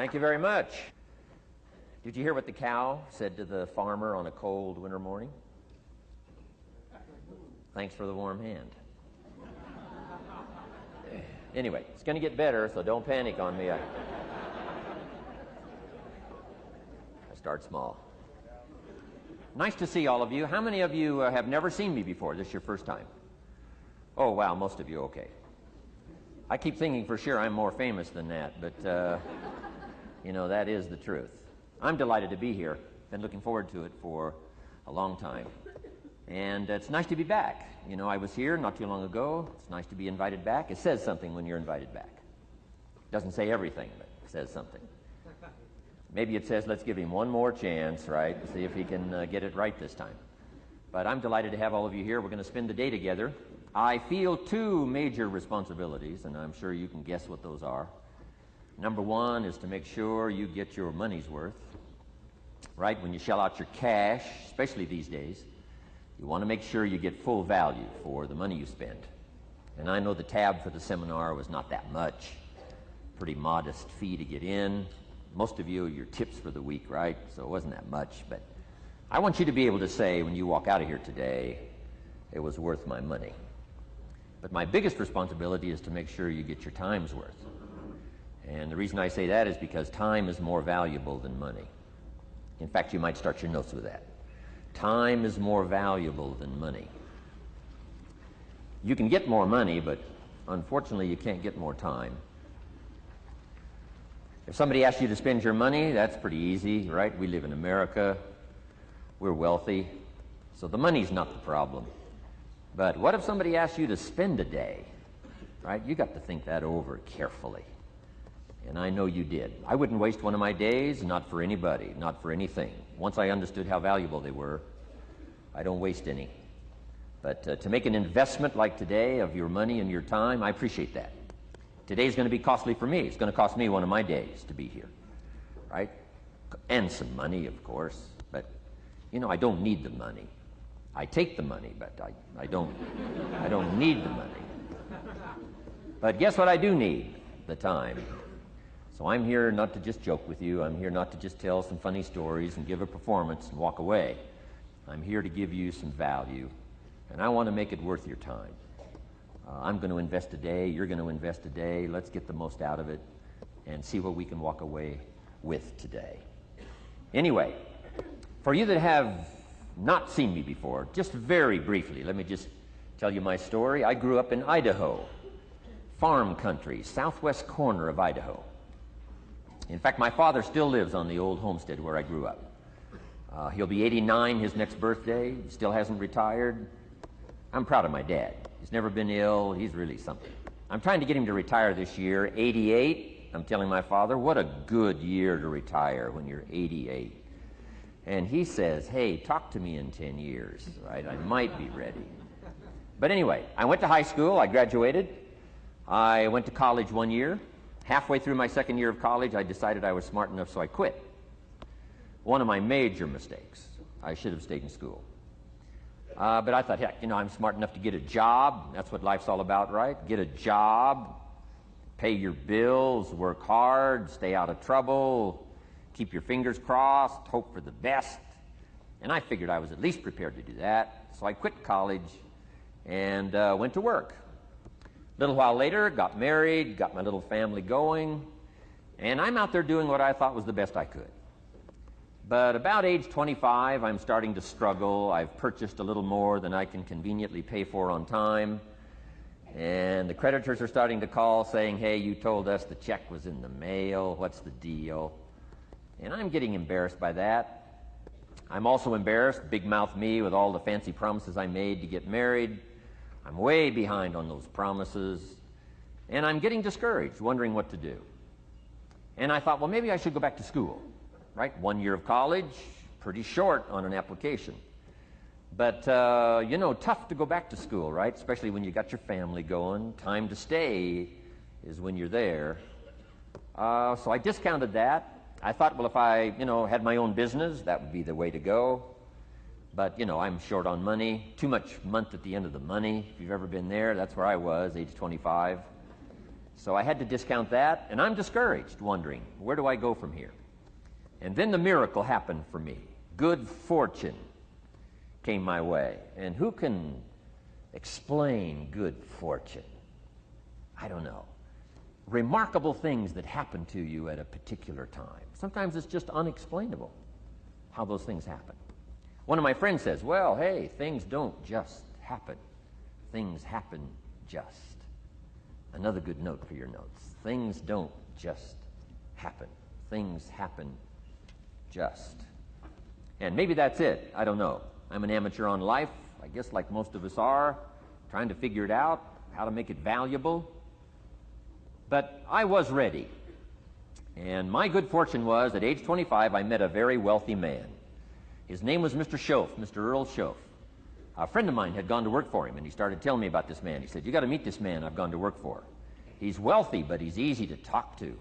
Thank you very much. Did you hear what the cow said to the farmer on a cold winter morning? Thanks for the warm hand. Anyway, it's going to get better, so don't panic on me. I start small. Nice to see all of you. How many of you have never seen me before? This is your first time? Oh, wow, most of you, okay. I keep thinking for sure I'm more famous than that, but, you know, that is the truth. I'm delighted to be here. Been looking forward to it for a long time. And it's nice to be back. You know, I was here not too long ago. It's nice to be invited back. It says something when you're invited back. It doesn't say everything, but it says something. Maybe it says, let's give him one more chance, right? See if he can get it right this time. But I'm delighted to have all of you here. We're going to spend the day together. I feel two major responsibilities, and I'm sure you can guess what those are. Number one is to make sure you get your money's worth. Right? When you shell out your cash, especially these days, you want to make sure you get full value for the money you spend. And I know the tab for the seminar was not that much. Pretty modest fee to get in. Most of you, your tips for the week, right? So it wasn't that much. But I want you to be able to say when you walk out of here today, it was worth my money. But my biggest responsibility is to make sure you get your time's worth. And the reason I say that is because time is more valuable than money. In fact, you might start your notes with that. Time is more valuable than money. You can get more money, but unfortunately you can't get more time. If somebody asks you to spend your money, that's pretty easy, right? We live in America. We're wealthy. So the money's not the problem. But what if somebody asks you to spend a day, right? You got to think that over carefully. And I know you did. I wouldn't waste one of my days, not for anybody, not for anything. Once I understood how valuable they were, I don't waste any. But to make an investment like today of your money and your time, I appreciate that. Today's going to be costly for me. It's going to cost me one of my days to be here, right? And some money, of course. But, you know, I don't need the money. I take the money, but I don't need the money. But guess what I do need? The time. So I'm here not to just joke with you. I'm here not to just tell some funny stories and give a performance and walk away. I'm here to give you some value, and I want to make it worth your time. I'm going to invest a day. You're going to invest a day. Let's get the most out of it and see what we can walk away with today. Anyway, for you that have not seen me before, just very briefly, let me just tell you my story. I grew up in Idaho, farm country, southwest corner of Idaho. In fact, my father still lives on the old homestead where I grew up. He'll be 89 his next birthday. He still hasn't retired. I'm proud of my dad. He's never been ill. He's really something. I'm trying to get him to retire this year, 88. I'm telling my father, what a good year to retire when you're 88. And he says, hey, talk to me in 10 years, right? I might be ready. But anyway, I went to high school. I graduated. I went to college 1 year. Halfway through my second year of college, I decided I was smart enough, so I quit. One of my major mistakes. I should have stayed in school. But I thought, heck, you know, I'm smart enough to get a job. That's what life's all about, right? Get a job, pay your bills, work hard, stay out of trouble, keep your fingers crossed, hope for the best. And I figured I was at least prepared to do that. So I quit college and went to work. A little while later, got married, got my little family going, and I'm out there doing what I thought was the best I could. But about age 25, I'm starting to struggle. I've purchased a little more than I can conveniently pay for on time, and the creditors are starting to call saying, hey, you told us the check was in the mail. What's the deal? And I'm getting embarrassed by that. I'm also embarrassed, big mouth me, with all the fancy promises I made to get married. I'm way behind on those promises, and I'm getting discouraged, wondering what to do. And I thought, well, maybe I should go back to school, right? 1 year of college, pretty short on an application. But, you know, tough to go back to school, right? Especially when you got your family going. Time to stay is when you're there. So I discounted that. I thought, well, if I, you know, had my own business, that would be the way to go. But, you know, I'm short on money, too much month at the end of the money. If you've ever been there, that's where I was, age 25. So I had to discount that, and I'm discouraged, wondering, where do I go from here? And then the miracle happened for me. Good fortune came my way. And who can explain good fortune? I don't know. Remarkable things that happen to you at a particular time. Sometimes it's just unexplainable how those things happen. One of my friends says, well, hey, things don't just happen. Things happen just. Another good note for your notes. Things don't just happen. Things happen just. And maybe that's it. I don't know. I'm an amateur on life, I guess like most of us are, trying to figure it out, how to make it valuable. But I was ready. And my good fortune was, at age 25, I met a very wealthy man. His name was Mr. Schoaf, Mr. Earl Schoaf. A friend of mine had gone to work for him, and he started telling me about this man. He said, you got to meet this man I've gone to work for. He's wealthy, but he's easy to talk to.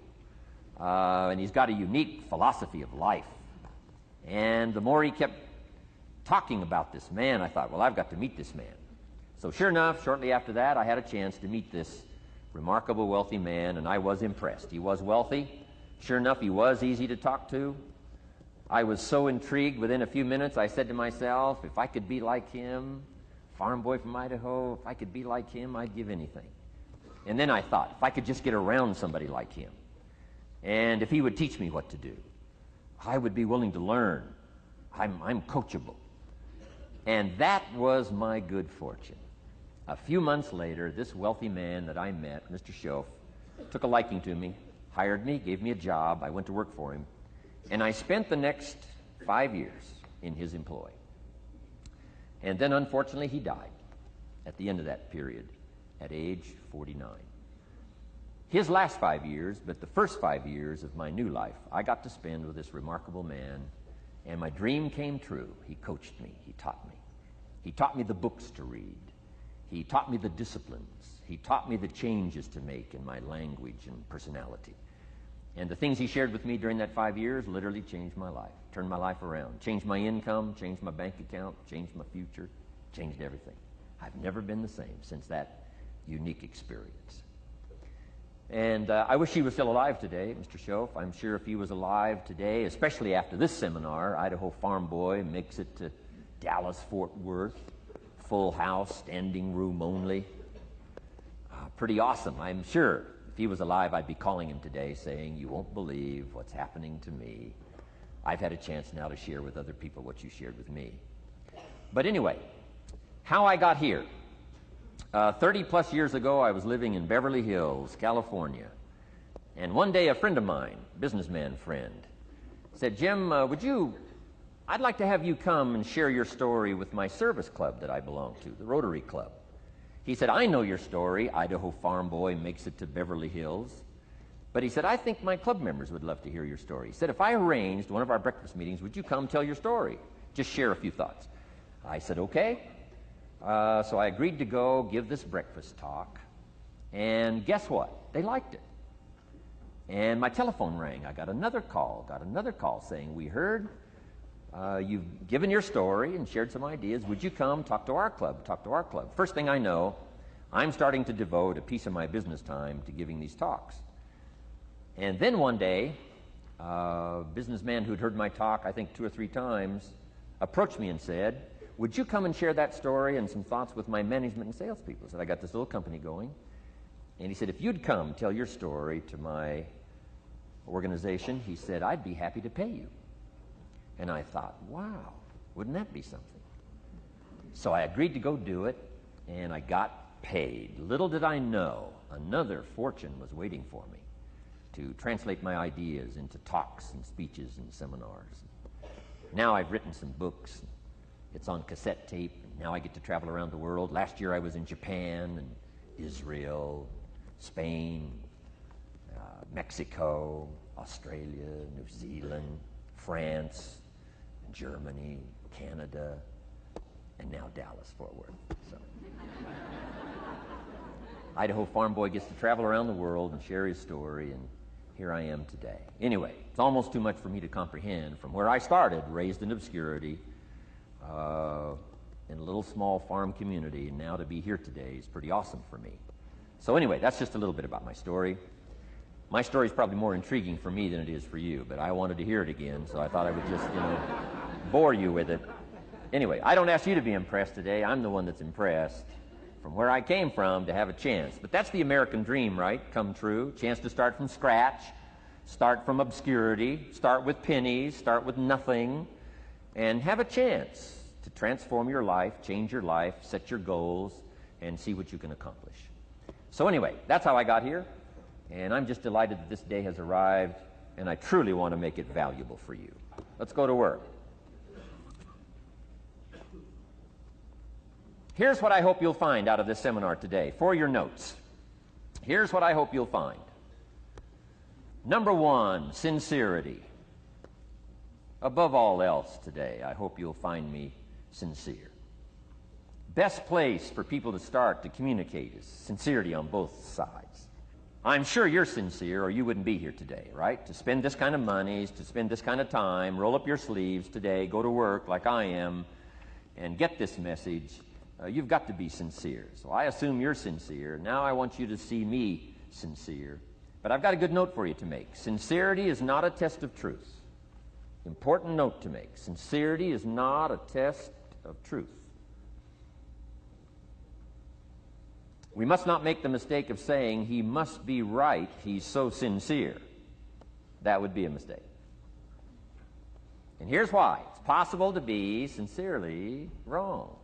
And he's got a unique philosophy of life. And the more he kept talking about this man, I thought, well, I've got to meet this man. So sure enough, shortly after that, I had a chance to meet this remarkable wealthy man, and I was impressed. He was wealthy. Sure enough, he was easy to talk to. I was so intrigued, within a few minutes, I said to myself, if I could be like him, farm boy from Idaho, if I could be like him, I'd give anything. And then I thought, if I could just get around somebody like him, and if he would teach me what to do, I would be willing to learn. I'm coachable. And that was my good fortune. A few months later, this wealthy man that I met, Mr. Schoaf, took a liking to me, hired me, gave me a job. I went to work for him. And I spent the next 5 years in his employ. And then, unfortunately, he died at the end of that period at age 49. His last 5 years, but the first 5 years of my new life, I got to spend with this remarkable man, and my dream came true. He coached me. He taught me. He taught me the books to read. He taught me the disciplines. He taught me the changes to make in my language and personality. And the things he shared with me during that 5 years literally changed my life, turned my life around, changed my income, changed my bank account, changed my future, changed everything. I've never been the same since that unique experience. And I wish he was still alive today, Mr. Schoaf. I'm sure if he was alive today, especially after this seminar, Idaho Farm Boy makes it to Dallas-Fort Worth, full house, standing room only. Pretty awesome, I'm sure. If he was alive, I'd be calling him today saying, you won't believe what's happening to me. I've had a chance now to share with other people what you shared with me. But anyway, how I got here. 30 plus years ago, I was living in Beverly Hills, California. And one day, a friend of mine, businessman friend, said, Jim, I'd like to have you come and share your story with my service club that I belong to, the Rotary Club. He said, I know your story, Idaho Farm Boy makes it to Beverly Hills. But he said, I think my club members would love to hear your story. He said, if I arranged one of our breakfast meetings, would you come tell your story? Just share a few thoughts. I said, okay. So I agreed to go give this breakfast talk. And guess what? They liked it. And my telephone rang. I got another call saying, we heard you've given your story and shared some ideas. Would you come talk to our club? First thing I know, I'm starting to devote a piece of my business time to giving these talks. And then one day, a businessman who'd heard my talk, I think 2 or 3 times, approached me and said, would you come and share that story and some thoughts with my management and salespeople? I said, I got this little company going. And he said, if you'd come tell your story to my organization, he said, I'd be happy to pay you. And I thought, wow, wouldn't that be something? So I agreed to go do it, and I got paid. Little did I know, another fortune was waiting for me to translate my ideas into talks and speeches and seminars. Now I've written some books. It's on cassette tape. And now I get to travel around the world. Last year I was in Japan and Israel, Spain, Mexico, Australia, New Zealand, France, Germany, Canada, and now Dallas-Fort Worth. So. Idaho Farm Boy gets to travel around the world and share his story, and here I am today. Anyway, it's almost too much for me to comprehend. From where I started, raised in obscurity, in a little small farm community, and now to be here today is pretty awesome for me. So anyway, that's just a little bit about my story. My story is probably more intriguing for me than it is for you, but I wanted to hear it again, so I thought I would just, bore you with it. Anyway, I don't ask you to be impressed today. I'm the one that's impressed from where I came from to have a chance. But that's the American dream, right? Come true. Chance to start from scratch, start from obscurity, start with pennies, start with nothing, and have a chance to transform your life, change your life, set your goals, and see what you can accomplish. So anyway, that's how I got here, and I'm just delighted that this day has arrived, and I truly want to make it valuable for you. Let's go to work. Here's what I hope you'll find out of this seminar today for your notes. Here's what I hope you'll find. Number one, sincerity. Above all else today, I hope you'll find me sincere. Best place for people to start to communicate is sincerity on both sides. I'm sure you're sincere or you wouldn't be here today, right? To spend this kind of money, to spend this kind of time, roll up your sleeves today, go to work like I am, and get this message. You've got to be sincere. So I assume you're sincere. Now I want you to see me sincere. But I've got a good note for you to make. Sincerity is not a test of truth. Important note to make. Sincerity is not a test of truth. We must not make the mistake of saying he must be right, he's so sincere. That would be a mistake. And here's why. It's possible to be sincerely wrong.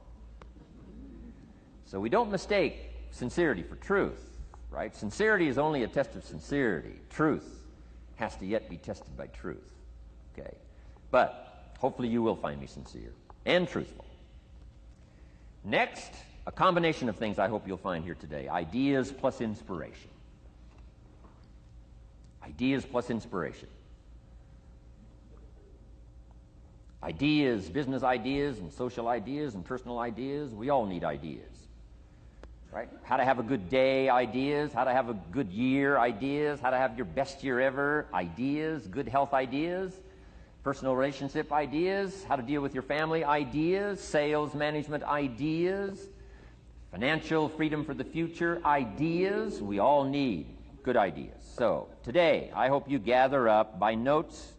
So we don't mistake sincerity for truth, right? Sincerity is only a test of sincerity. Truth has to yet be tested by truth, okay? But hopefully you will find me sincere and truthful. Next, a combination of things I hope you'll find here today. Ideas plus inspiration. Ideas plus inspiration. Ideas, business ideas and social ideas and personal ideas, we all need ideas. Right? How to have a good day ideas, how to have a good year ideas, how to have your best year ever ideas, good health ideas, personal relationship ideas, how to deal with your family ideas, sales management ideas, financial freedom for the future ideas. We all need good ideas. So today, I hope you gather up by notes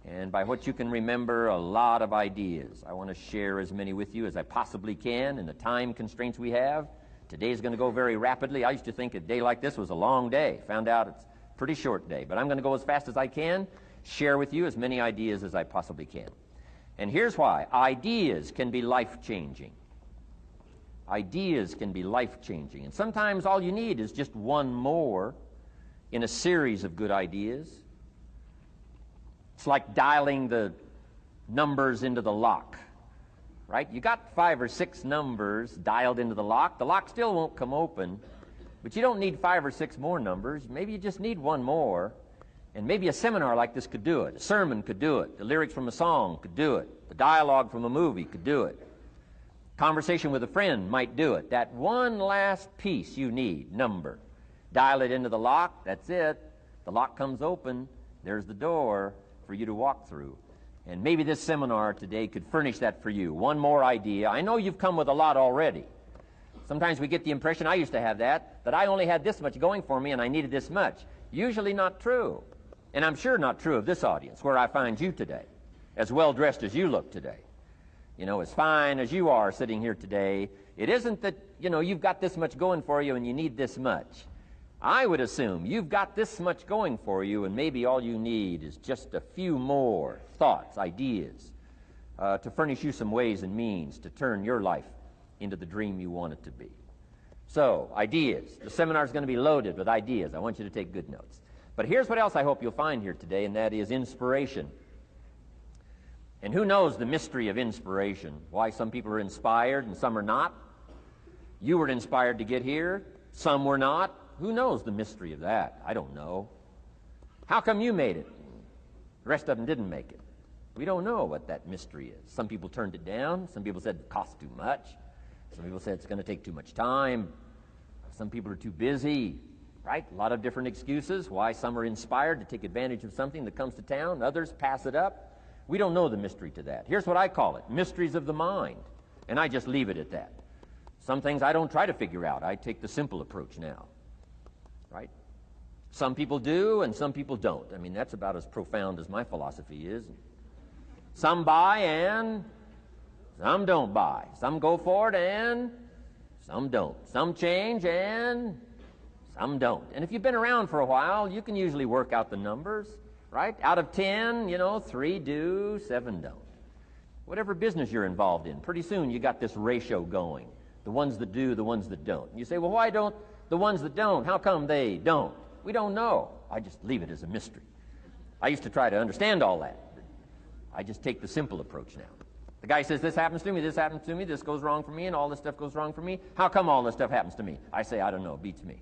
and by what you can remember a lot of ideas. I want to share as many with you as I possibly can in the time constraints we have. Today's going to go very rapidly. I used to think a day like this was a long day. Found out it's a pretty short day. But I'm going to go as fast as I can, share with you as many ideas as I possibly can. And here's why. Ideas can be life-changing. Ideas can be life-changing. And sometimes all you need is just one more in a series of good ideas. It's like dialing the numbers into the lock. Right? You got 5 or 6 numbers dialed into the lock. The lock still won't come open, but you don't need 5 or 6 more numbers. Maybe you just need one more, and maybe a seminar like this could do it. A sermon could do it. The lyrics from a song could do it. The dialogue from a movie could do it. Conversation with a friend might do it. That one last piece you need, number. Dial it into the lock, that's it. The lock comes open, there's the door for you to walk through. And maybe this seminar today could furnish that for you. One more idea. I know you've come with a lot already. Sometimes we get the impression, I used to have that I only had this much going for me and I needed this much. Usually not true. And I'm sure not true of this audience, where I find you today, as well-dressed as you look today. As fine as you are sitting here today. It isn't that, you've got this much going for you and you need this much. I would assume you've got this much going for you, and maybe all you need is just a few more thoughts, ideas, to furnish you some ways and means to turn your life into the dream you want it to be. So, ideas. The seminar is going to be loaded with ideas. I want you to take good notes. But here's what else I hope you'll find here today, and that is inspiration. And who knows the mystery of inspiration? Why some people are inspired and some are not? You were inspired to get here. Some were not. Who knows the mystery of that? I don't know. How come you made it? The rest of them didn't make it. We don't know what that mystery is. Some people turned it down. Some people said it costs too much. Some people said it's going to take too much time. Some people are too busy, right? A lot of different excuses why some are inspired to take advantage of something that comes to town. Others pass it up. We don't know the mystery to that. Here's what I call it, mysteries of the mind. And I just leave it at that. Some things I don't try to figure out. I take the simple approach now. Some people do and some people don't. I mean, that's about as profound as my philosophy is. Some buy and some don't buy. Some go for it and some don't. Some change and some don't. And if you've been around for a while, you can usually work out the numbers, right? Out of 10, 3 do, 7 don't. Whatever business you're involved in, pretty soon you got this ratio going. The ones that do, the ones that don't. And you say, well, why don't the ones that don't, how come they don't? We don't know. I just leave it as a mystery. I used to try to understand all that. I just take the simple approach now. The guy says, this happens to me, this goes wrong for me, and all this stuff goes wrong for me. How come all this stuff happens to me? I say, I don't know, it beats me.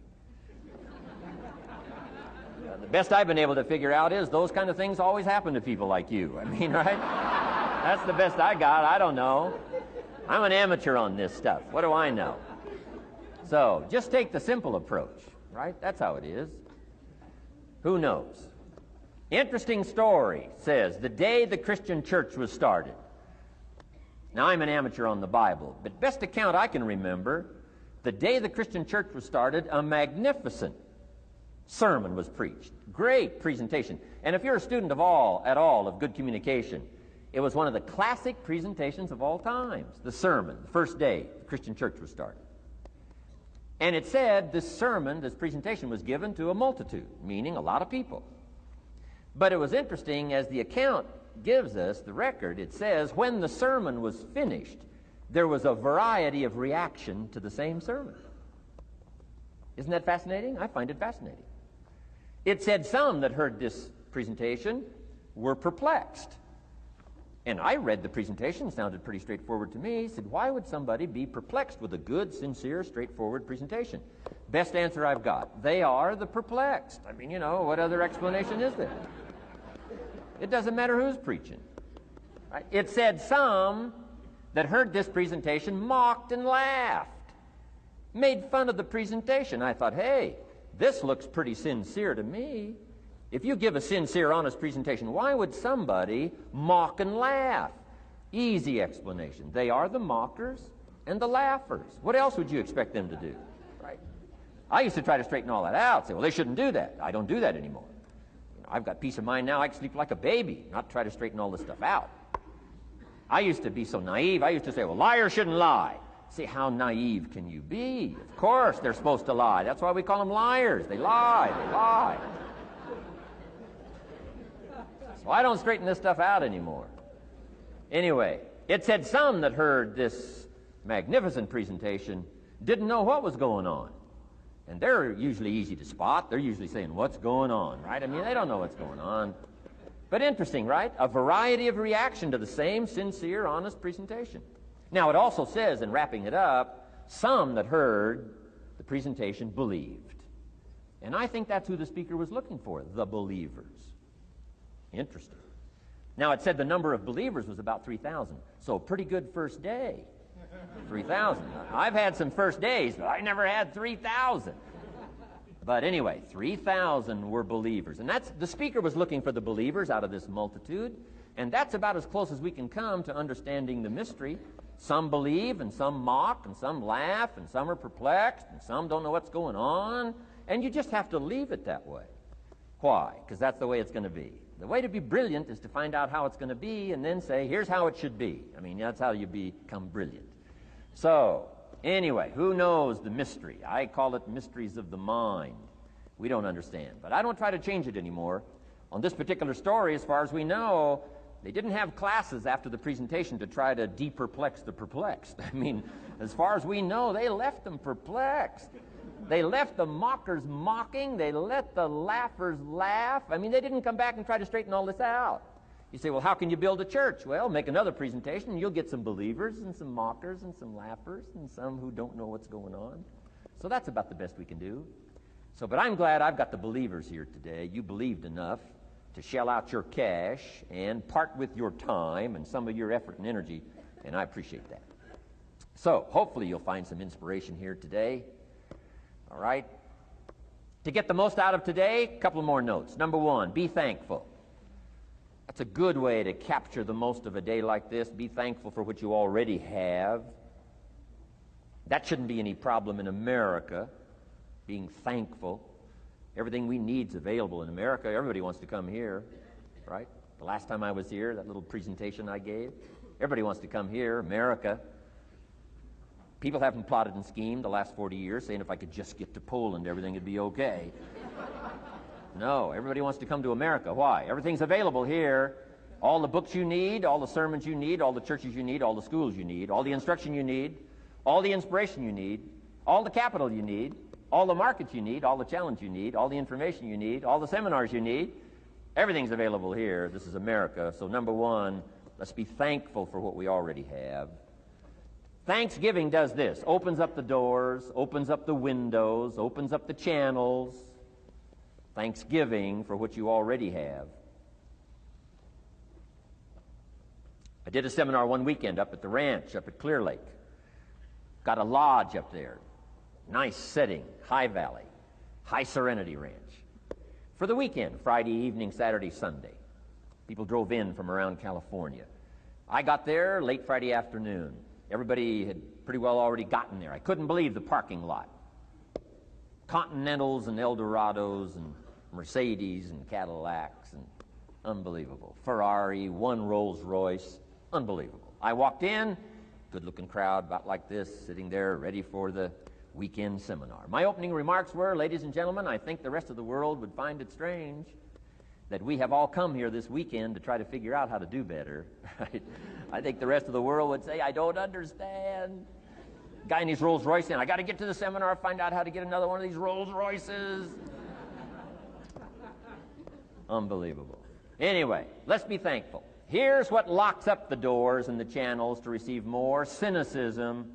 The best I've been able to figure out is those kind of things always happen to people like you. I mean, right? That's the best I got. I don't know. I'm an amateur on this stuff. What do I know? So just take the simple approach, right? That's how it is. Who knows? Interesting story says the day the Christian church was started. Now, I'm an amateur on the Bible, but best account I can remember, the day the Christian church was started, a magnificent sermon was preached. Great presentation. And if you're a student at all of good communication, it was one of the classic presentations of all times. The sermon, the first day the Christian church was started. And it said this sermon, this presentation was given to a multitude, meaning a lot of people. But it was interesting, as the account gives us, the record, it says, when the sermon was finished, there was a variety of reaction to the same sermon. Isn't that fascinating? I find it fascinating. It said some that heard this presentation were perplexed. And I read the presentation, sounded pretty straightforward to me. Said, why would somebody be perplexed with a good, sincere, straightforward presentation? Best answer I've got. They are the perplexed. I mean, what other explanation is there? It doesn't matter who's preaching. Right? It said some that heard this presentation mocked and laughed, made fun of the presentation. I thought, hey, this looks pretty sincere to me. If you give a sincere, honest presentation, why would somebody mock and laugh? Easy explanation. They are the mockers and the laughers. What else would you expect them to do? Right? I used to try to straighten all that out. Say, well, they shouldn't do that. I don't do that anymore. I've got peace of mind now. I can sleep like a baby, not try to straighten all this stuff out. I used to be so naive. I used to say, well, liars shouldn't lie. See, how naive can you be? Of course they're supposed to lie. That's why we call them liars. They lie. They lie. So I don't straighten this stuff out anymore. Anyway, it said some that heard this magnificent presentation didn't know what was going on. And they're usually easy to spot. They're usually saying, what's going on, right? I mean, they don't know what's going on. But interesting, right? A variety of reaction to the same sincere, honest presentation. Now, it also says, in wrapping it up, some that heard the presentation believed. And I think that's who the speaker was looking for, the believers. Interesting. Now, it said the number of believers was about 3,000. So, a pretty good first day. 3,000. I've had some first days, but I never had 3,000. But anyway, 3,000 were believers. And the speaker was looking for the believers out of this multitude. And that's about as close as we can come to understanding the mystery. Some believe, and some mock, and some laugh, and some are perplexed, and some don't know what's going on. And you just have to leave it that way. Why? Because that's the way it's going to be. The way to be brilliant is to find out how it's going to be and then say, here's how it should be. I mean, that's how you become brilliant. So, anyway, who knows the mystery? I call it mysteries of the mind. We don't understand. But I don't try to change it anymore. On this particular story, as far as we know, they didn't have classes after the presentation to try to de-perplex the perplexed. I mean, as far as we know, they left them perplexed. They left the mockers mocking. They let the laughers laugh. I mean, they didn't come back and try to straighten all this out. You say, well, how can you build a church? Well, make another presentation, and you'll get some believers and some mockers and some laughers and some who don't know what's going on. So that's about the best we can do. So, but I'm glad I've got the believers here today. You believed enough to shell out your cash and part with your time and some of your effort and energy, and I appreciate that. So, hopefully you'll find some inspiration here today. All right? To get the most out of today, a couple more notes. Number one, be thankful. That's a good way to capture the most of a day like this. Be thankful for what you already have. That shouldn't be any problem in America, being thankful. Everything we need is available in America. Everybody wants to come here, right? The last time I was here, that little presentation I gave, everybody wants to come here, America. People haven't plotted and schemed the last 40 years saying if I could just get to Poland, everything would be okay. No, everybody wants to come to America. Why? Everything's available here. All the books you need, all the sermons you need, all the churches you need, all the schools you need, all the instruction you need, all the inspiration you need, all the capital you need, all the markets you need, all the challenge you need, all the information you need, all the seminars you need. Everything's available here. This is America. So number one, let's be thankful for what we already have. Thanksgiving does this. Opens up the doors, opens up the windows, opens up the channels. Thanksgiving for what you already have. I did a seminar one weekend up at the ranch, up at Clear Lake. Got a lodge up there. Nice setting, high valley, high serenity ranch. For the weekend, Friday evening, Saturday, Sunday. People drove in from around California. I got there late Friday afternoon. Everybody had pretty well already gotten there. I couldn't believe the parking lot. Continentals and Eldorados and Mercedes and Cadillacs and unbelievable. Ferrari, one Rolls Royce, unbelievable. I walked in, good-looking crowd about like this, sitting there ready for the weekend seminar. My opening remarks were, ladies and gentlemen, I think the rest of the world would find it strange that we have all come here this weekend to try to figure out how to do better. Right? I think the rest of the world would say, I don't understand. Guy in his Rolls Royce, and I got to get to the seminar, find out how to get another one of these Rolls Royces. Unbelievable. Anyway, let's be thankful. Here's what locks up the doors and the channels to receive more: cynicism.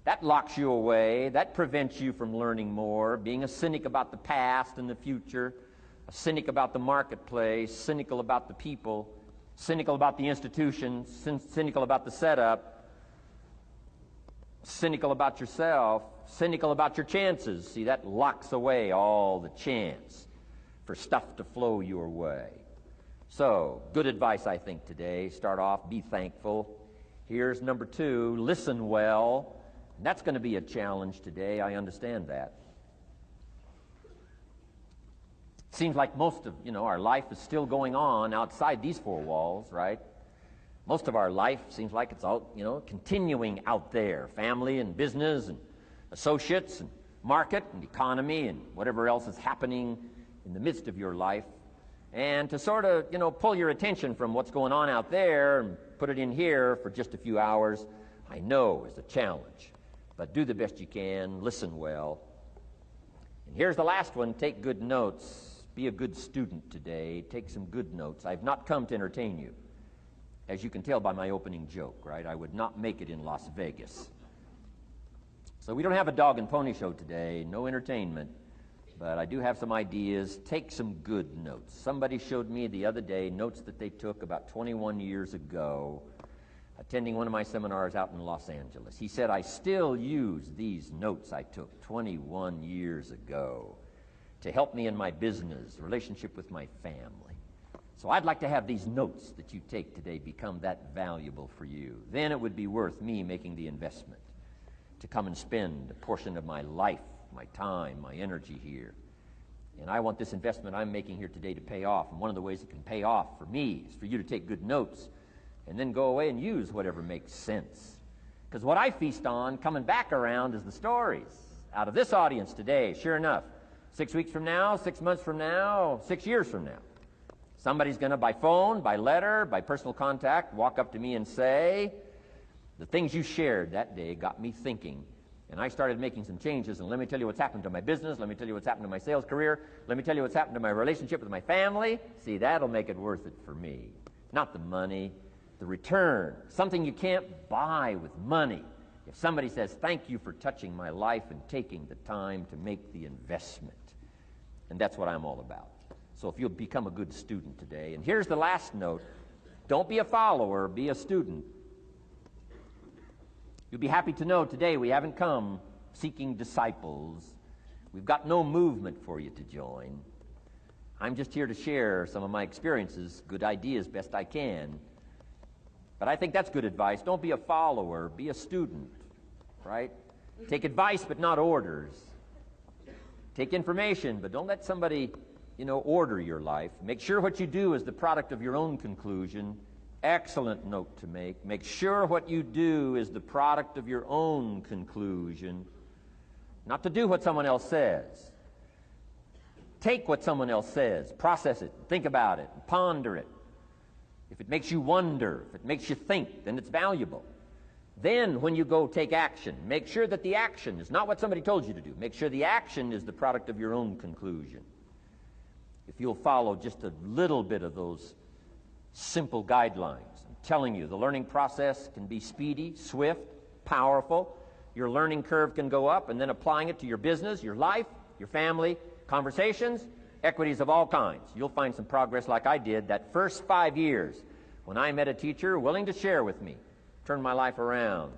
That locks you away. That prevents you from learning more. Being a cynic about the past and the future, a cynic about the marketplace, cynical about the people, cynical about the institutions, cynical about the setup, cynical about yourself, cynical about your chances. See, that locks away all the chance for stuff to flow your way. So, good advice, I think, today. Start off, be thankful. Here's number two, listen well. That's going to be a challenge today. I understand that. Seems like most of, our life is still going on outside these four walls, right? Most of our life seems like it's out, continuing out there. Family and business and associates and market and economy and whatever else is happening in the midst of your life. And to sort of, pull your attention from what's going on out there and put it in here for just a few hours, I know is a challenge. But do the best you can, listen well. And here's the last one, take good notes. Be a good student today. Take some good notes. I've not come to entertain you. As you can tell by my opening joke, right? I would not make it in Las Vegas. So we don't have a dog and pony show today, no entertainment. But I do have some ideas. Take some good notes. Somebody showed me the other day notes that they took about 21 years ago, attending one of my seminars out in Los Angeles. He said, I still use these notes I took 21 years ago to help me in my business, relationship with my family. So I'd like to have these notes that you take today become that valuable for you. Then it would be worth me making the investment to come and spend a portion of my life, my time, my energy here. And I want this investment I'm making here today to pay off. And one of the ways it can pay off for me is for you to take good notes and then go away and use whatever makes sense. Because what I feast on coming back around is the stories out of this audience today. Sure enough, 6 weeks from now, 6 months from now, 6 years from now, somebody's going to, by phone, by letter, by personal contact, walk up to me and say, the things you shared that day got me thinking. And I started making some changes, and let me tell you what's happened to my business. Let me tell you what's happened to my sales career. Let me tell you what's happened to my relationship with my family. See, that'll make it worth it for me. Not the money, the return. Something you can't buy with money. If somebody says, thank you for touching my life and taking the time to make the investment. And that's what I'm all about. So if you'll become a good student today. And here's the last note. Don't be a follower, be a student. You'll be happy to know today we haven't come seeking disciples. We've got no movement for you to join. I'm just here to share some of my experiences, good ideas best I can. But I think that's good advice. Don't be a follower, be a student, right? Take advice but not orders. Take information, but don't let somebody, order your life. Make sure what you do is the product of your own conclusion. Excellent note to make. Make sure what you do is the product of your own conclusion. Not to do what someone else says. Take what someone else says, process it, think about it, ponder it. If it makes you wonder, if it makes you think, then it's valuable. Then when you go take action, make sure that the action is not what somebody told you to do. Make sure the action is the product of your own conclusion. If you'll follow just a little bit of those simple guidelines, I'm telling you, the learning process can be speedy, swift, powerful. Your learning curve can go up, and then applying it to your business, your life, your family, conversations, equities of all kinds. You'll find some progress like I did that first 5 years when I met a teacher willing to share with me, turn my life around.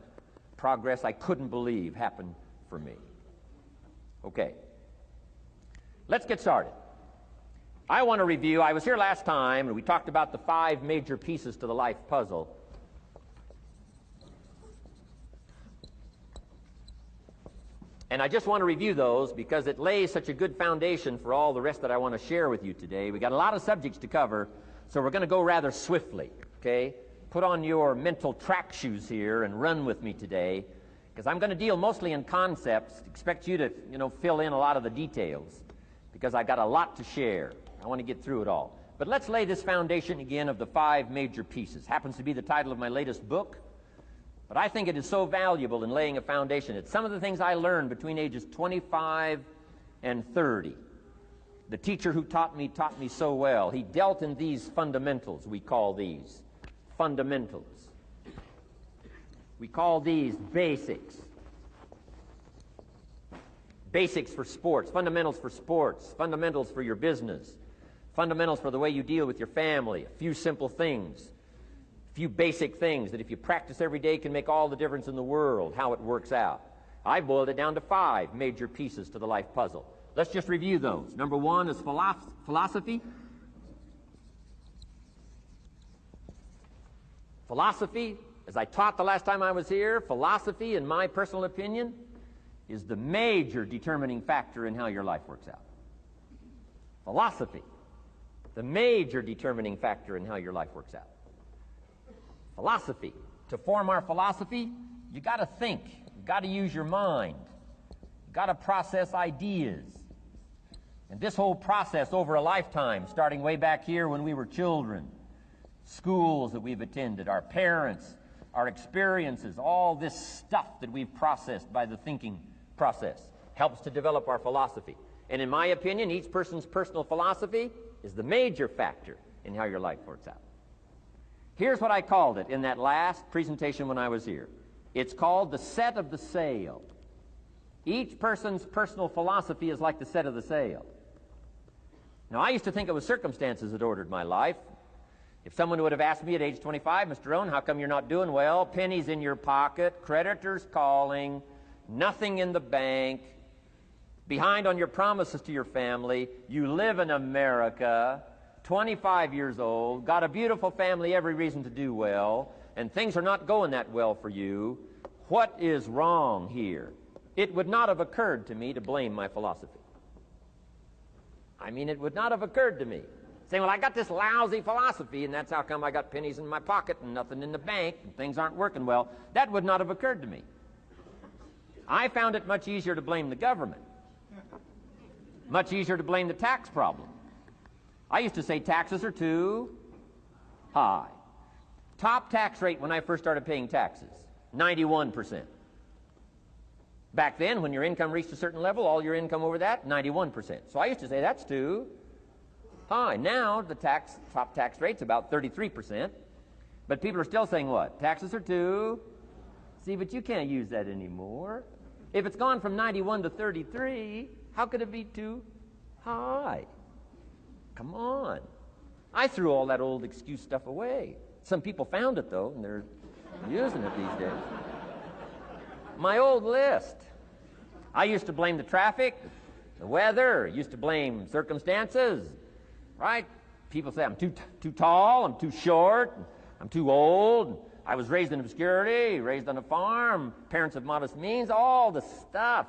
Progress I couldn't believe happened for me. Okay, let's get started. I want to review, I was here last time and we talked about the 5 major pieces to the life puzzle. And I just want to review those because it lays such a good foundation for all the rest that I want to share with you today. We got a lot of subjects to cover, so we're going to go rather swiftly, okay? Put on your mental track shoes here and run with me today, because I'm going to deal mostly in concepts. Expect you to, fill in a lot of the details, because I got a lot to share. I want to get through it all. But let's lay this foundation again of the 5 major pieces. Happens to be the title of my latest book. But I think it is so valuable in laying a foundation. It's some of the things I learned between ages 25 and 30. The teacher who taught me so well. He dealt in these fundamentals, we call these fundamentals. We call these basics. Basics for sports, fundamentals for sports, fundamentals for your business, fundamentals for the way you deal with your family, a few simple things. Few basic things that if you practice every day can make all the difference in the world, how it works out. I boiled it down to 5 major pieces to the life puzzle. Let's just review those. Number 1 is philosophy. Philosophy, as I taught the last time I was here, philosophy, in my personal opinion, is the major determining factor in how your life works out. Philosophy, the major determining factor in how your life works out. Philosophy. To form our philosophy, you got to think. You got to use your mind. You got to process ideas. And this whole process over a lifetime, starting way back here when we were children, schools that we've attended, our parents, our experiences, all this stuff that we've processed by the thinking process helps to develop our philosophy. And in my opinion, each person's personal philosophy is the major factor in how your life works out. Here's what I called it in that last presentation when I was here. It's called the set of the sail. Each person's personal philosophy is like the set of the sail. Now, I used to think it was circumstances that ordered my life. If someone would have asked me at age 25, Mr. Rohn, how come you're not doing well? Pennies in your pocket, creditors calling, nothing in the bank, behind on your promises to your family, you live in America, 25 years old, got a beautiful family, every reason to do well, and things are not going that well for you. What is wrong here? It would not have occurred to me to blame my philosophy. I mean, it would not have occurred to me. Saying, well, I got this lousy philosophy, and that's how come I got pennies in my pocket and nothing in the bank, and things aren't working well. That would not have occurred to me. I found it much easier to blame the government. Much easier to blame the tax problem. I used to say taxes are too high. Top tax rate when I first started paying taxes, 91%. Back then, when your income reached a certain level, all your income over that, 91%. So I used to say that's too high. Now, the top tax rate's about 33%. But people are still saying what? Taxes are too. See, but you can't use that anymore. If it's gone from 91 to 33, how could it be too high? Come on. I threw all that old excuse stuff away. Some people found it, though, and they're using it these days. My old list. I used to blame the traffic, the weather, used to blame circumstances, right? People say I'm too tall, I'm too short, I'm too old, I was raised in obscurity, raised on a farm, parents of modest means, all the stuff.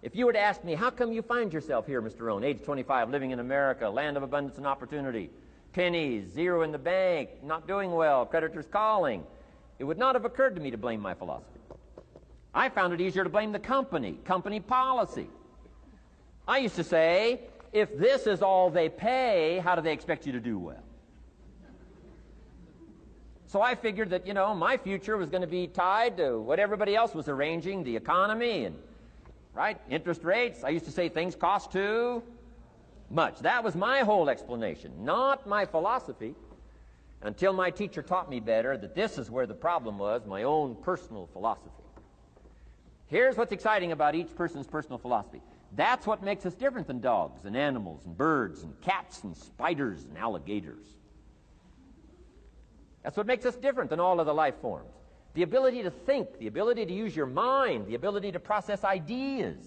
If you were to ask me, how come you find yourself here, Mr. Rohn, age 25, living in America, land of abundance and opportunity, pennies, zero in the bank, not doing well, creditors calling, it would not have occurred to me to blame my philosophy. I found it easier to blame the company policy. I used to say, if this is all they pay, how do they expect you to do well? So I figured that, my future was going to be tied to what everybody else was arranging, the economy and, right, interest rates. I used to say things cost too much. That was my whole explanation, not my philosophy, until my teacher taught me better that this is where the problem was, my own personal philosophy. Here's what's exciting about each person's personal philosophy. That's what makes us different than dogs and animals and birds and cats and spiders and alligators. That's what makes us different than all of the life forms. The ability to think, the ability to use your mind, the ability to process ideas,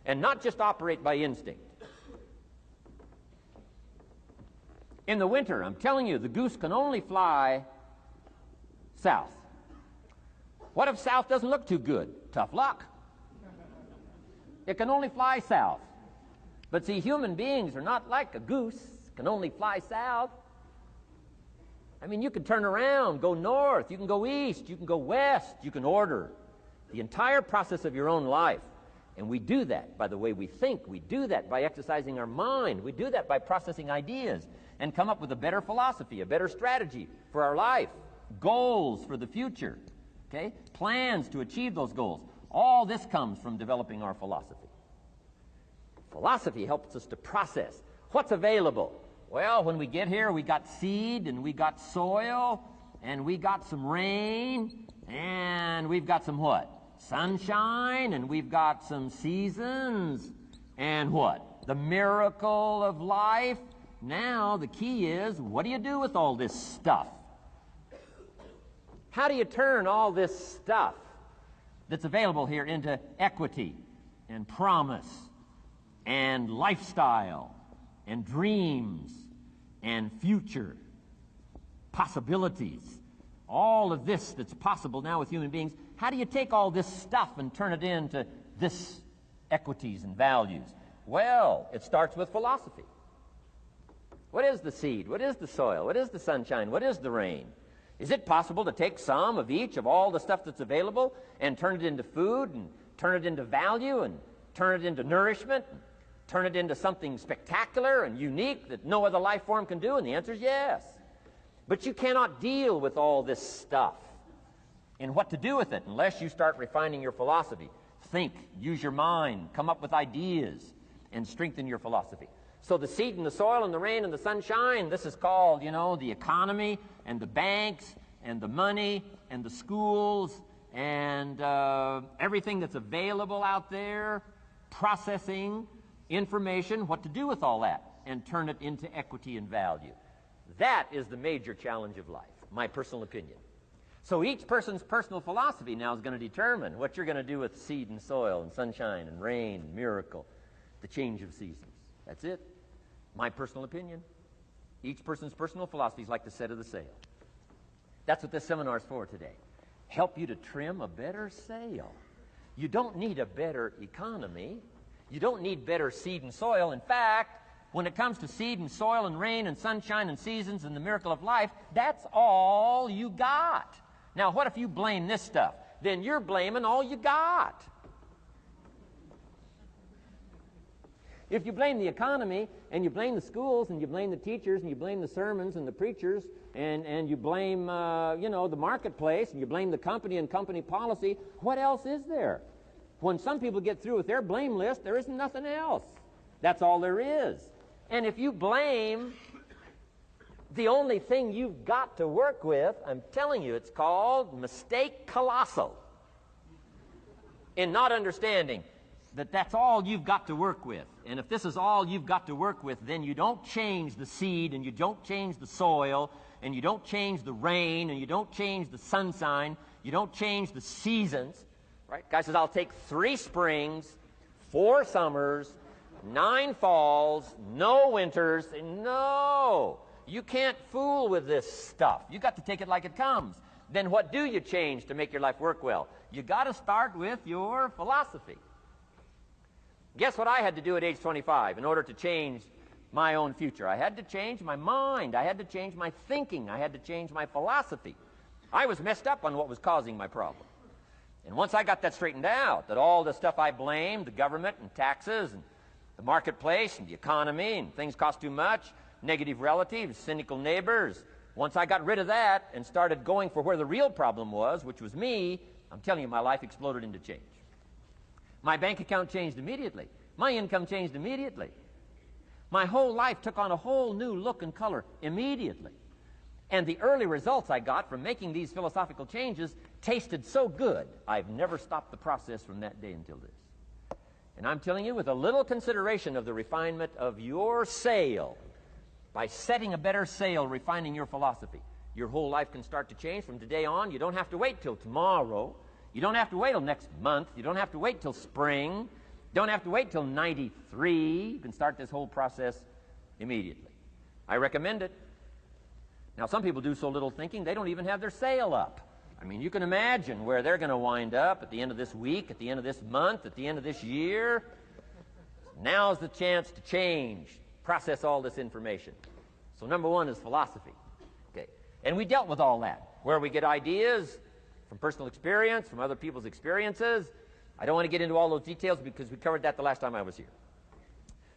and not just operate by instinct. In the winter, I'm telling you, the goose can only fly south. What if south doesn't look too good? Tough luck. It can only fly south. But see, human beings are not like a goose, can only fly south. I mean, you can turn around, go north, you can go east, you can go west, you can order the entire process of your own life. And we do that by the way we think. We do that by exercising our mind. We do that by processing ideas and come up with a better philosophy, a better strategy for our life, goals for the future, okay? Plans to achieve those goals. All this comes from developing our philosophy. Philosophy helps us to process what's available. Well, when we get here, we got seed, and we got soil, and we got some rain, and we've got some what? Sunshine, and we've got some seasons, and what? The miracle of life. Now, the key is, what do you do with all this stuff? How do you turn all this stuff that's available here into equity and promise and lifestyle and dreams and future possibilities? All of this that's possible now with human beings, how do you take all this stuff and turn it into this equities and values? Well, it starts with philosophy. What is the seed? What is the soil? What is the sunshine? What is the rain? Is it possible to take some of each of all the stuff that's available and turn it into food and turn it into value and turn it into nourishment and turn it into something spectacular and unique that no other life form can do? And the answer is yes. But you cannot deal with all this stuff and what to do with it unless you start refining your philosophy. Think, use your mind, come up with ideas, and strengthen your philosophy. So the seed and the soil and the rain and the sunshine, this is called, the economy and the banks and the money and the schools and everything that's available out there, processing information, what to do with all that, and turn it into equity and value. That is the major challenge of life, my personal opinion. So each person's personal philosophy now is going to determine what you're going to do with seed and soil and sunshine and rain and miracle, the change of seasons. That's it. My personal opinion. Each person's personal philosophy is like the set of the sail. That's what this seminar is for today. Help you to trim a better sail. You don't need a better economy. You don't need better seed and soil. In fact, when it comes to seed and soil and rain and sunshine and seasons and the miracle of life, that's all you got. Now, what if you blame this stuff? Then you're blaming all you got. If you blame the economy, and you blame the schools, and you blame the teachers, and you blame the sermons and the preachers, and you blame, the marketplace, and you blame the company and company policy, what else is there? When some people get through with their blame list, there isn't nothing else. That's all there is. And if you blame the only thing you've got to work with, I'm telling you, it's called mistake colossal in not understanding that that's all you've got to work with. And if this is all you've got to work with, then you don't change the seed, and you don't change the soil, and you don't change the rain, and you don't change the sunshine, you don't change the seasons. Right? Guy says, I'll take 3 springs, 4 summers, 9 falls, no winters. No, you can't fool with this stuff. You got to take it like it comes. Then what do you change to make your life work well? You got to start with your philosophy. Guess what I had to do at age 25 in order to change my own future? I had to change my mind. I had to change my thinking. I had to change my philosophy. I was messed up on what was causing my problem. And once I got that straightened out, that all the stuff I blamed, the government and taxes and the marketplace and the economy and things cost too much, negative relatives, cynical neighbors, once I got rid of that and started going for where the real problem was, which was me, I'm telling you, my life exploded into change. My bank account changed immediately. My income changed immediately. My whole life took on a whole new look and color immediately. And the early results I got from making these philosophical changes tasted so good, I've never stopped the process from that day until this. And I'm telling you, with a little consideration of the refinement of your sail, by setting a better sail, refining your philosophy, your whole life can start to change from today on. You don't have to wait till tomorrow. You don't have to wait till next month. You don't have to wait till spring. You don't have to wait till 93. You can start this whole process immediately. I recommend it. Now, some people do so little thinking, they don't even have their sail up. I mean, you can imagine where they're going to wind up at the end of this week, at the end of this month, at the end of this year. Now's the chance to change, process all this information. So number one is philosophy. Okay. And we dealt with all that, where we get ideas from personal experience, from other people's experiences. I don't want to get into all those details because we covered that the last time I was here.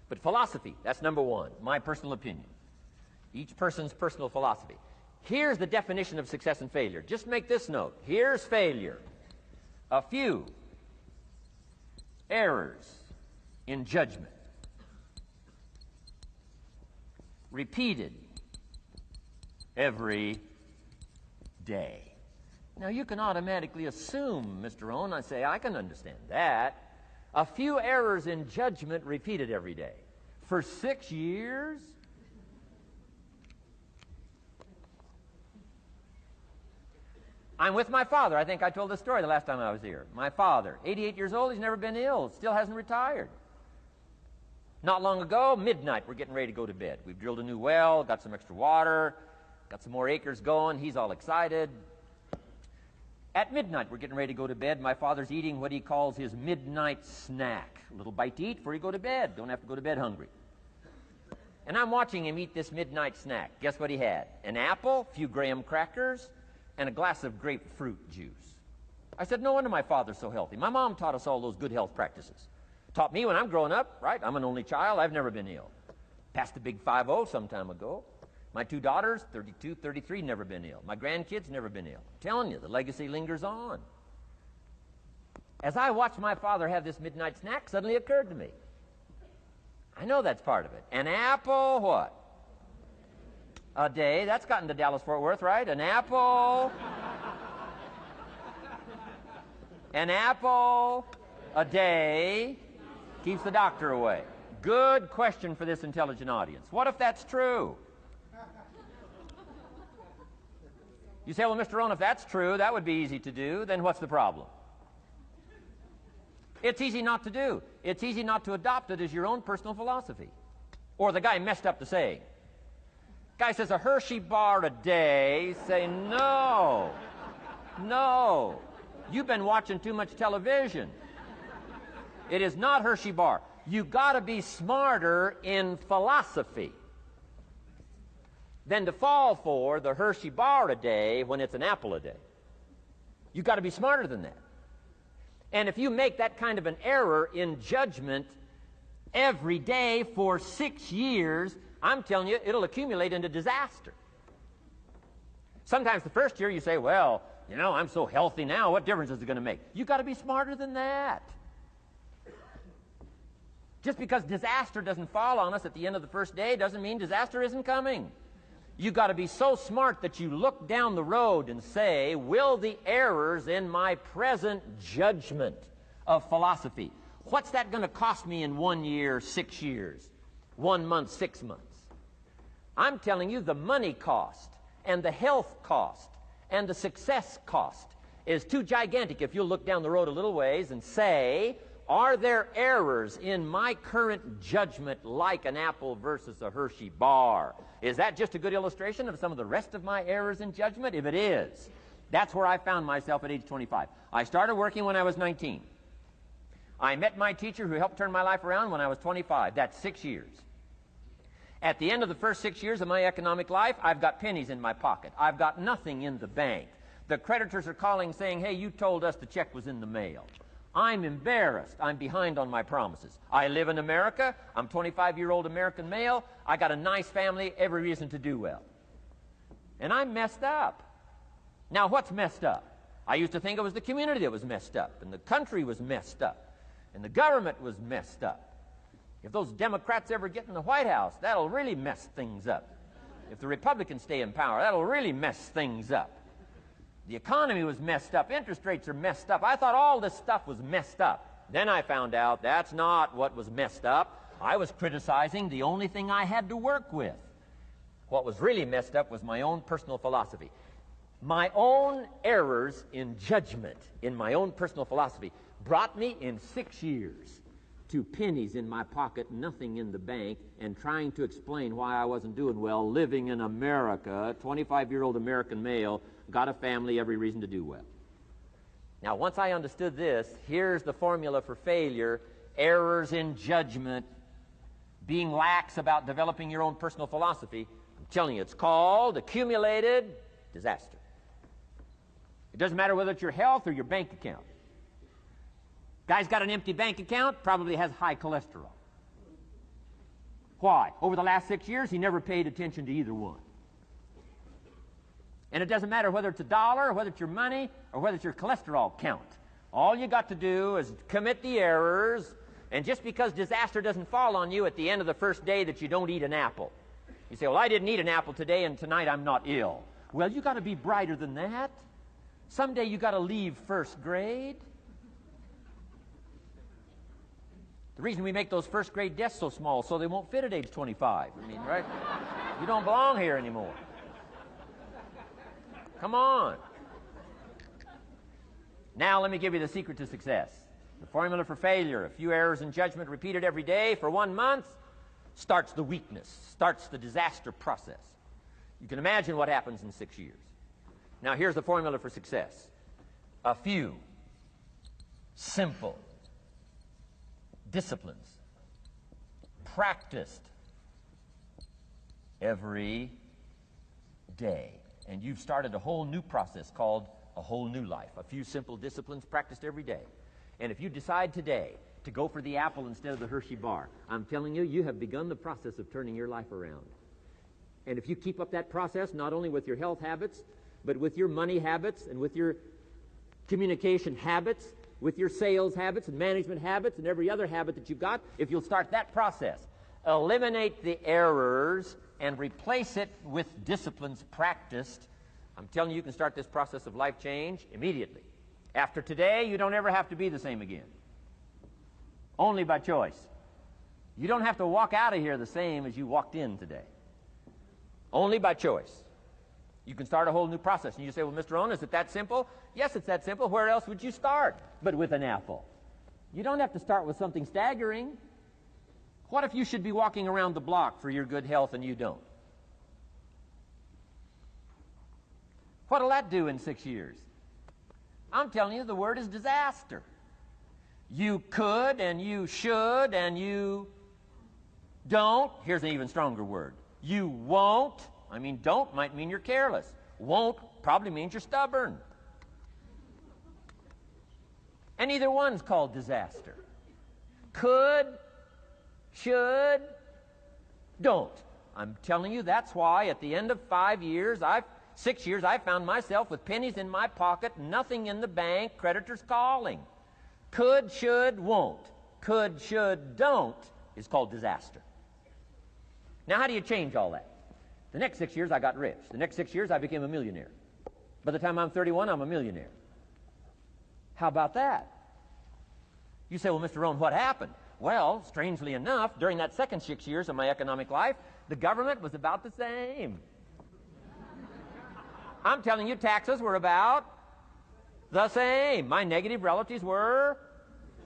But philosophy, that's number one, my personal opinion. Each person's personal philosophy. Here's the definition of success and failure. Just make this note. Here's failure. A few errors in judgment, repeated every day. Now, you can automatically assume, Mr. Rohn, I say, I can understand that. A few errors in judgment repeated every day. For 6 years? I'm with my father. I think I told this story the last time I was here. My father, 88 years old, he's never been ill, still hasn't retired. Not long ago, midnight, we're getting ready to go to bed. We've drilled a new well, got some extra water, got some more acres going. He's all excited. At midnight, we're getting ready to go to bed. My father's eating what he calls his midnight snack. A little bite to eat before you go to bed. Don't have to go to bed hungry. And I'm watching him eat this midnight snack. Guess what he had? An apple, a few graham crackers, and a glass of grapefruit juice. I said, no wonder my father's so healthy. My mom taught us all those good health practices. Taught me when I'm growing up, right? I'm an only child. I've never been ill. Passed the big 5-0 some time ago. My 2 daughters, 32, 33, never been ill. My grandkids, never been ill. I'm telling you, the legacy lingers on. As I watched my father have this midnight snack, suddenly occurred to me. I know that's part of it. An apple, what? A day. That's gotten to Dallas-Fort Worth, right? An apple. An apple a day keeps the doctor away. Good question for this intelligent audience. What if that's true? You say, well, Mr. Rohn, if that's true, that would be easy to do. Then what's the problem? It's easy not to do. It's easy not to adopt it as your own personal philosophy. Or the guy messed up the saying. Guy says a Hershey bar a day. Say, no. No. You've been watching too much television. It is not Hershey bar. You got to be smarter in philosophy than to fall for the Hershey bar a day when it's an apple a day. You've got to be smarter than that. And if you make that kind of an error in judgment every day for 6 years, I'm telling you, it'll accumulate into disaster. Sometimes the first year you say, well, you know, I'm so healthy now, what difference is it going to make? You've got to be smarter than that. Just because disaster doesn't fall on us at the end of the first day doesn't mean disaster isn't coming. You've got to be so smart that you look down the road and say, will the errors in my present judgment of philosophy, what's that going to cost me in 1 year, 6 years, 1 month, 6 months? I'm telling you, the money cost and the health cost and the success cost is too gigantic if you'll look down the road a little ways and say, are there errors in my current judgment like an apple versus a Hershey bar? Is that just a good illustration of some of the rest of my errors in judgment? If it is, that's where I found myself at age 25. I started working when I was 19. I met my teacher who helped turn my life around when I was 25. That's 6 years. At the end of the first 6 years of my economic life, I've got pennies in my pocket. I've got nothing in the bank. The creditors are calling saying, hey, you told us the check was in the mail. I'm embarrassed. I'm behind on my promises. I live in America. I'm 25-year-old American male. I got a nice family, every reason to do well. And I'm messed up. Now, what's messed up? I used to think it was the community that was messed up, and the country was messed up, and the government was messed up. If those Democrats ever get in the White House, that'll really mess things up. If the Republicans stay in power, that'll really mess things up. The economy was messed up. Interest rates are messed up. I thought all this stuff was messed up. Then I found out that's not what was messed up. I was criticizing the only thing I had to work with. What was really messed up was my own personal philosophy. My own errors in judgment in my own personal philosophy brought me in 6 years to pennies in my pocket, nothing in the bank, and trying to explain why I wasn't doing well, living in America, 25-year-old American male, got a family, every reason to do well. Now, once I understood this, here's the formula for failure: errors in judgment, being lax about developing your own personal philosophy. I'm telling you, it's called accumulated disaster. It doesn't matter whether it's your health or your bank account. Guy's got an empty bank account, probably has high cholesterol. Why? Over the last 6 years, he never paid attention to either one. And it doesn't matter whether it's a dollar, or whether it's your money, or whether it's your cholesterol count. All you got to do is commit the errors, and just because disaster doesn't fall on you at the end of the first day that you don't eat an apple. You say, well, I didn't eat an apple today, and tonight I'm not ill. Well, you got to be brighter than that. Someday you got to leave first grade. The reason we make those first grade desks so small so they won't fit at age 25. I mean, right? You don't belong here anymore. Come on. Now let me give you the secret to success. The formula for failure: a few errors in judgment repeated every day for 1 month starts the weakness, starts the disaster process. You can imagine what happens in 6 years. Now here's the formula for success: a few simple disciplines practiced every day. And you've started a whole new process called a whole new life. A few simple disciplines practiced every day. And if you decide today to go for the apple instead of the Hershey bar, I'm telling you, you have begun the process of turning your life around. And if you keep up that process, not only with your health habits, but with your money habits and with your communication habits, with your sales habits and management habits and every other habit that you've got, if you'll start that process, eliminate the errors and replace it with disciplines practiced, I'm telling you, you can start this process of life change immediately. After today, you don't ever have to be the same again. Only by choice. You don't have to walk out of here the same as you walked in today. Only by choice. You can start a whole new process. And you say, well, Mr. Rohn, is it that simple? Yes, it's that simple. Where else would you start but with an apple? You don't have to start with something staggering. What if you should be walking around the block for your good health and you don't? What'll that do in 6 years? I'm telling you, the word is disaster. You could and you should and you don't. Here's an even stronger word. You won't. I mean, don't might mean you're careless. Won't probably means you're stubborn. And either one's called disaster. Could, should, don't. I'm telling you, that's why at the end of 6 years, I found myself with pennies in my pocket, nothing in the bank, creditors calling. Could, should, won't. Could, should, don't is called disaster. Now, how do you change all that? The next 6 years, I got rich. The next 6 years, I became a millionaire. By the time I'm 31, I'm a millionaire. How about that? You say, well, Mr. Rohn, what happened? Well, strangely enough, during that second 6 years of my economic life, the government was about the same. I'm telling you, taxes were about the same. My negative relatives were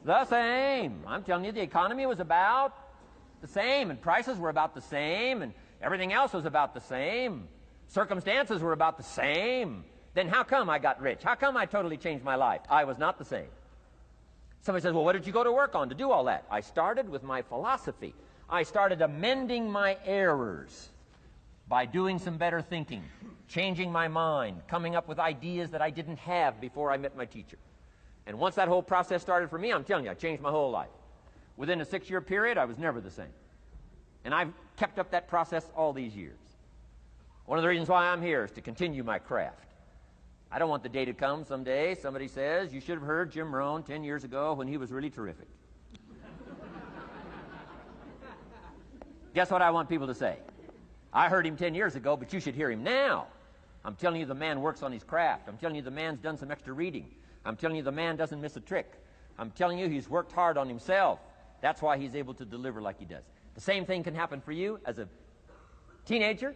the same. I'm telling you, the economy was about the same, and prices were about the same, and everything else was about the same. Circumstances were about the same. Then how come I got rich? How come I totally changed my life? I was not the same. Somebody says, well, what did you go to work on to do all that? I started with my philosophy. I started amending my errors by doing some better thinking, changing my mind, coming up with ideas that I didn't have before I met my teacher. And once that whole process started for me, I'm telling you, I changed my whole life. Within a 6-year period, I was never the same. And I've kept up that process all these years. One of the reasons why I'm here is to continue my craft. I don't want the day to come someday somebody says, you should have heard Jim Rohn 10 years ago when he was really terrific. Guess what I want people to say? I heard him 10 years ago, but you should hear him now. I'm telling you the man works on his craft. I'm telling you the man's done some extra reading. I'm telling you the man doesn't miss a trick. I'm telling you he's worked hard on himself. That's why he's able to deliver like he does. The same thing can happen for you as a teenager.